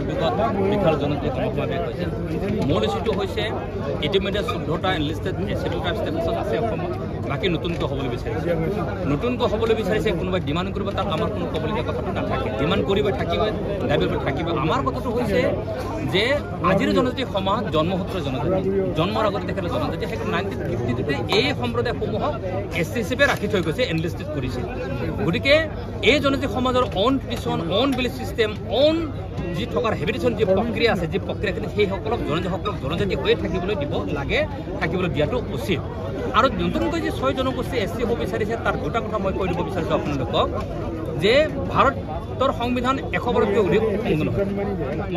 উদ্যোগত বিশাল জনজাতি সমাৱেশ হৈছে মূল ইছ্যুটো হৈছে ইতিমধ্যে 14টা এনলিষ্টেড শিডিউল ট্ৰাইব ষ্টেটাছত আছে অসমত বাকী নতুনকৈ হ'বলৈ বিচাৰিছে কোনোবাই ডিমাণ্ড কৰিব তাক আমাৰ কোনো ক'বলগীয়া কথাটো নাথাকে ডিমাণ্ড কৰিব থাকিবই দাবী কৰিব থাকিব আমাৰ কথাটো হৈছে যে আজিৰ জনজাতি সমাজ জন্মসূত্ৰৰ জনজাতি জন্মৰ আগতে তেখেতৰ জনজাতি সেই 1952তে এই সম্প্ৰদায়সমূহক এছটি হিচাপে ৰাখি থৈ গৈছে এনলিষ্টেড কৰিছে গতিকে এই জনজাতি সমাজৰ on tradition on belief system on যি থকাৰ হেবিটেশ্যন যি প্ৰক্ৰিয়া আছে যি প্ৰক্ৰিয়াখিনি সেইসকলক জনজাতি হৈ থাকিবলৈ দিব লাগে থাকিবলৈ দিয়াটো উচিত আৰু নতুনকৈ যি 6 জনগোষ্ঠী এছটি হ'ব বিচাৰিছে তাৰ দুটা কথা মই কৈ দিব বিচাৰিছোঁ আপোনালোকক যে ভাৰতৰ সংবিধান 100 বাৰতকৈ অধিক সংশোধন হয়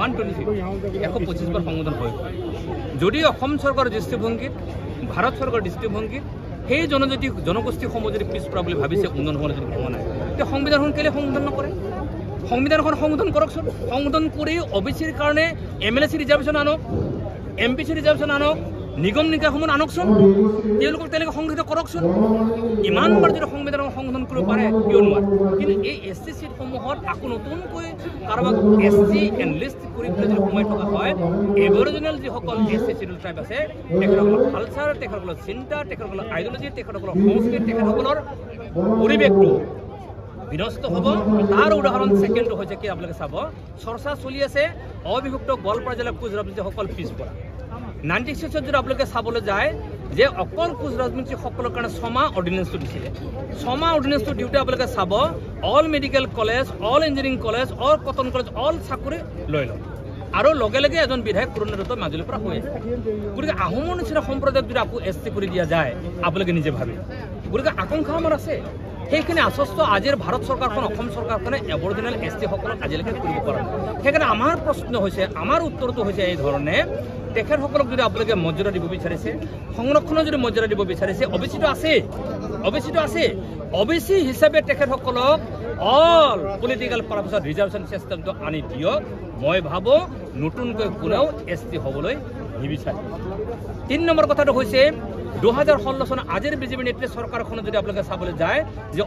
125 বাৰ সংশোধন হৈ গ'ল যদি অসম চৰকাৰৰ দৃষ্টিভংগীত ভাৰত চৰকাৰৰ দৃষ্টিভংগীত সেই জনগোষ্ঠীসমূহ যদি পিছপৰা বুলি ভাবিছে উন্নয়ন হ'বলৈ যদি ভবা নাই তেতিয়া সংবিধানখন কেলৈ সংশোধন নকৰে সংবিধানখন সংশোধন কৰকচোন সংশোধন কৰি অবিচিৰ কাৰণে MLC ৰিজাৰ্ভেশ্যন আনক MPC ৰিজাৰ্ভেশ্যন আনক নিগম নিকায়সমূহ আনকচোন তেওঁলোকক তেনেকৈ সংগঠিত কৰকচোন ইমানবাৰ যদি সংবিধানক সংশোধন কৰিব পাৰে কিয় নোৱাৰে কিন্তু এই SC চিটসমূহত আকৌ নতুনকৈ কাৰোবাক SC এনলিষ্ট কৰি পেলাই যদি সোমাই থকা হয় এবৰিজিনেল যিসকল SC চিডিউল ট্ৰাইব আছে তেখেতসকলৰ কালচাৰ তেখেতসকলৰ চিন্তা তেখেতসকলৰ আইডিঅলজি তেখেতসকলৰ সংস্কৃতি তেখেতসকলৰ পৰিৱেশটো বিনষ্ট হ'ব তাৰ উদাহৰণ ছেকেণ্ডটো হৈছে কি আপোনালোকে চাব চৰ্চা চলি আছে অবিভক্ত গোৱালপাৰা জিলাৰ কোচ ৰাজনীতিসকল পিছপৰা 96ত যদি আপোনালোকে চাবলৈ যায় যে অকল কোচ ৰাজনীতিসকলৰ কাৰণে 6 মাহ অৰ্ডিনেঞ্চটো দিছিলে 6 মাহ অৰ্ডিনেঞ্চটো দিওঁতে আপোনালোকে চাব all medical college all engineering college all cotton college all চাকৰি লৈ লয় আৰু লগে লগে এজন বিধায়ক পুৰণিত মাজুলীৰ পৰা হৈ আছে গতিকে আহোমৰ নিচিনা সম্প্ৰদায়ক যদি আকৌ SC কৰি দিয়া যায় আপোনালোকে নিজে ভাবে গতিকে আকাংক্ষা আমাৰ আছে সেইখিনি আশ্বস্ত আজিৰ ভাৰত চৰকাৰখন অসম চৰকাৰখনে এবৰিজিনেল ST সকলক আজিলৈকে কৰিব পৰা নাই সেইকাৰণে আমাৰ প্ৰশ্ন হৈছে আমাৰ উত্তৰটো হৈছে এই ধৰণে তেখেতসকলক যদি আপোনালোকে মৰ্যাদা দিব বিচাৰিছে সংৰক্ষণৰ যদি মৰ্যাদা দিব বিচাৰিছে অবিচিটো আছে OBC হিচাপে তেখেতসকলক অল পলিটিকেল পাৰপাছত ৰিজাৰ্ভেশ্যন চিষ্টেমটো আনি দিয়ক মই ভাবোঁ নতুনকৈ কোনেও ST হ'বলৈ নিবিচাৰে 3 নম্বৰ কথাটো হৈছে 2016 চন আজিৰ বিজেপি নেতৃত্বৰ চৰকাৰখনে যদি আপোনালোকে চাবলৈ যায় যে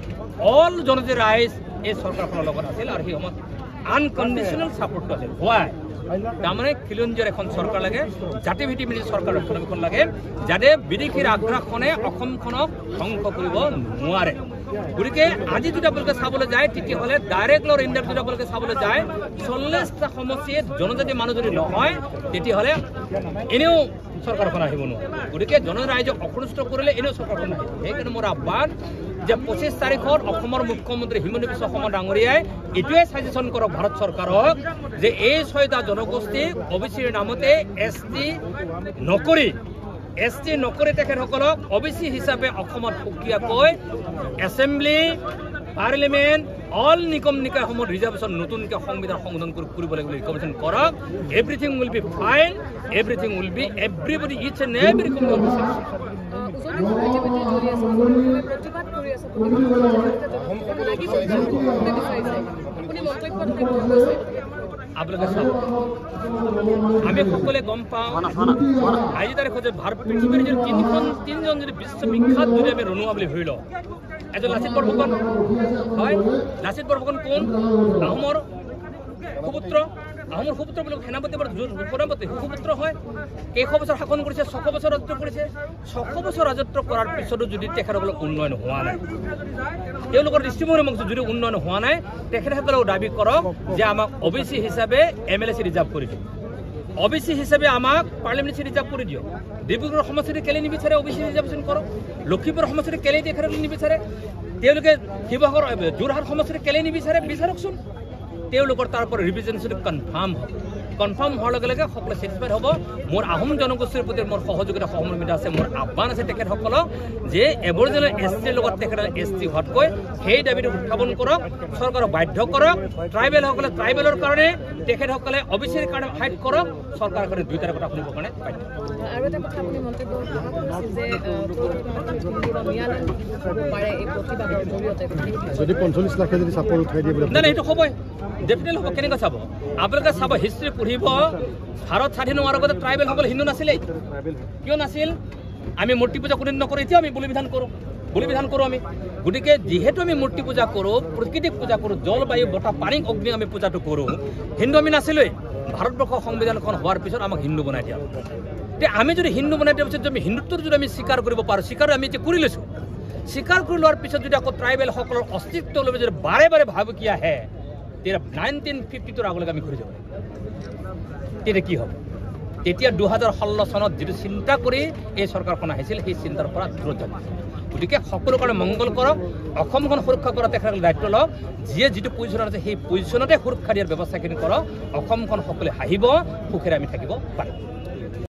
অল জনজাতি ৰাইজ এই চৰকাৰখনৰ লগত আছিল আৰু সেই সময়ত আনকণ্ডিশ্যনেল ছাপোৰ্টটো আছিল হোৱাই তাৰমানে খিলঞ্জীয়াৰ এখন চৰকাৰ লাগে জাতি ভিত্তি মিলি চৰকাৰ এখন লাগে যাতে বিদেশীৰ আগ্ৰাসনে অসমখনক ধ্বংস কৰিব নোৱাৰে গতিকে আজি যদি আপোনালোকে চাবলৈ যায় তেতিয়াহ'লে ডাইৰেক্ট লৰ ইণ্ডিয়াত যদি আপোনালোকে চাবলৈ যায় 40টা সমষ্টিত জনজাতি মানুহ যদি নহয় তেতিয়াহ'লে এনেও চৰকাৰখন আহিব নোৱাৰে গতিকে জনৰাইজক অসন্তুষ্ট কৰিলে এনেও চৰকাৰখন আহিব সেইকাৰণে মোৰ আহ্বান যে 25 তাৰিখত অসমৰ মুখ্যমন্ত্ৰী হিমন্ত বিশ্ব শৰ্মা ডাঙৰীয়াই এইটোৱে ছাজেশ্যন কৰক ভাৰত চৰকাৰক যে এই 6টা জনগোষ্ঠীক OBCৰ নামতে ST নকৰি তেখেতসকলক OBC হিচাপে অসমত সুকীয়াকৈ এছেম্বলি পাৰ্লিমেণ্ট অল নিগম নিকায়সমূহ ৰিজাৰ্ভেশ্যন নতুনকৈ সংবিধান সংশোধন কৰিব লাগিব ৰিকমেণ্ডেশ্যন কৰক everything will be fine everything will be everybody each and every আপোনালোকে চাব আমি সকলোৱে গম পাওঁ আজি তাৰিখত যে পৃথিৱীৰ যদি তিনিজন যদি বিশ্ববিখ্যাত যদি আমি ৰণুৱা বুলি ধৰি লওঁ এজন লাচিত বৰফুকন হয় লাচিত বৰফুকন কোন আহোমৰ সুপুত্ৰ বুলি সেনাপতি সুপুত্ৰ হয় কেইশ বছৰ শাসন কৰিছে 600 বছৰ ৰাজত্ব কৰিছে 600 বছৰ ৰাজত্ব কৰাৰ পিছতো যদি তেখেতসকলৰ উন্নয়ন হোৱা নাই তেওঁলোকৰ দৃষ্টিভংগী যদি উন্নয়ন হোৱা নাই তেখেতসকলেও দাবী কৰক যে আমাক OBC হিচাপে MLC ৰিজাৰ্ভ কৰি দিয়ক OBC হিচাপে আমাক পাৰ্লিমেণ্ট ৰিজাৰ্ভ কৰি দিয়ক ডিব্ৰুগড় সমষ্টিটো কেলে নিবিচাৰে OBC ৰিজাৰ্ভেশ্যন কৰক লখিমপুৰ সমষ্টিটো কেলে তেখেতসকলে নিবিচাৰে তেওঁলোকে শিৱসাগৰ যোৰহাট সমষ্টিটো কেলে নিবিচাৰে বিচাৰকচোন তেওঁলোকৰ তাৰ পৰা ৰিপ্ৰেজেণ্টেশ্যন কনফাৰ্ম হোৱাৰ লগে লগে সকলোৱে ছেটিছফাইড হ'ব মোৰ আহোম জনগোষ্ঠীৰ প্ৰতি মোৰ সহযোগিতা সহমৰ্মিতা আছে মোৰ আহ্বান আছে তেখেতসকলক যে এবৰিজিনেল STৰ লগত তেখেতসকলে ST হোৱাতকৈ সেই দাবীটো উত্থাপন কৰক চৰকাৰক বাধ্য কৰক ট্ৰাইবেলসকলে ট্ৰাইবেলৰ কাৰণে তেখেতসকলে OBCৰ কাৰণে ফাইট কৰক চৰকাৰৰ কাৰণে দুয়োটাৰ কথা শুনিবৰ কাৰণে বাধ্য আৰু এটা কথা আপুনি মন্তব্য যে যদি 45 লাখে যদি চাপোৰ্ট উঠাই দিয়ে নাই এইটো হ'বই ডেফিনেটলি হ'ব কেনেকৈ চাব আপোনালোকে চাব হিষ্ট্ৰী পঢ়িব ভাৰত স্বাধীন হোৱাৰ আগতে ট্ৰাইবেলসকল হিন্দু নাছিলে কিয় নাছিল আমি মূৰ্তি পূজা কোনোদিন নকৰোঁ এতিয়া আমি বলি বিধান কৰোঁ আমি গতিকে যিহেতু আমি মূৰ্তি পূজা কৰোঁ প্ৰকৃতিক পূজা কৰোঁ জলবায়ু বতাহ পানী অগ্নি আমি পূজাটো কৰোঁ হিন্দু আমি নাছিলোঁৱেই ভাৰতবৰ্ষৰ সংবিধানখন হোৱাৰ পিছত আমাক হিন্দু বনাই দিয়া তে আমি যদি হিন্দু বনাই দিয়াৰ পিছত আমি হিন্দুত্বৰ যদি আমি স্বীকাৰ কৰিব পাৰোঁ স্বীকাৰ আমি এতিয়া কৰি লৈছোঁ স্বীকাৰ কৰি লোৱাৰ পিছত যদি আকৌ ট্ৰাইবেলসকলৰ অস্তিত্ব লৈ যদি বাৰে বাৰে ভাবুকি আহে তেতিয়া 1952 আগলৈকে আমি ঘূৰি যাব তেতিয়া কি হ'ব তেতিয়া 2016 চনত যিটো চিন্তা কৰি এই চৰকাৰখন আহিছিল সেই চিন্তাৰ পৰা দূৰত যাব গতিকে সকলো কাৰণে মংগল কৰক অসমখন সুৰক্ষা কৰা তেখেতসকলে দায়িত্ব লওক যিয়ে যিটো পজিশ্যনত আছে সেই পজিশ্যনতে সুৰক্ষা দিয়াৰ ব্যৱস্থাখিনি কৰক অসমখন সকলোৱে হাঁহিব সুখেৰে আমি থাকিব পাৰিম